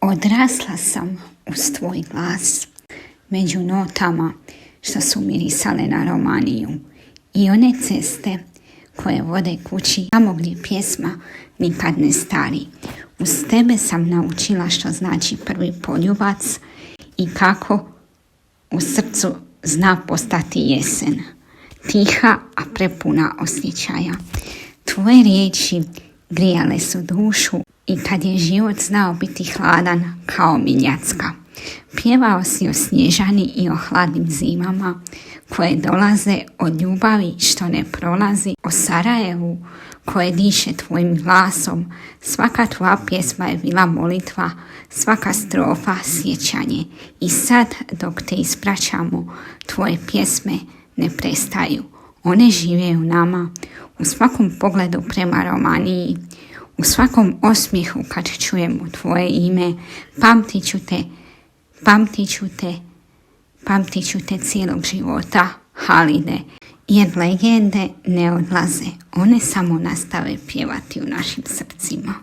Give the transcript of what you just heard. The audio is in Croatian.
Odrasla sam uz tvoj glas, među notama što su mirisale na Romaniju i one ceste koje vode kući, tamo gdje pjesma nikad ne stari. Uz tebe sam naučila što znači prvi poljubac i kako u srcu zna postati jesen. Tiha, a prepuna osjećaja. Tvoje riječi grijale su dušu i kad je život znao biti hladan kao miljacka. Pjevao si o snježani i o hladnim zimama koje dolaze od ljubavi što ne prolazi, o Sarajevu koje diše tvojim glasom. Svaka tvoja pjesma je bila molitva, svaka strofa sjećanje. I sad dok te ispraćamo, tvoje pjesme ne prestaju. One žive u nama, u svakom pogledu prema Romaniji, u svakom osmijehu kad čujemo tvoje ime. Pamtit ću te cijelog života, Halide, jer legende ne odlaze, one samo nastave pjevati u našim srcima.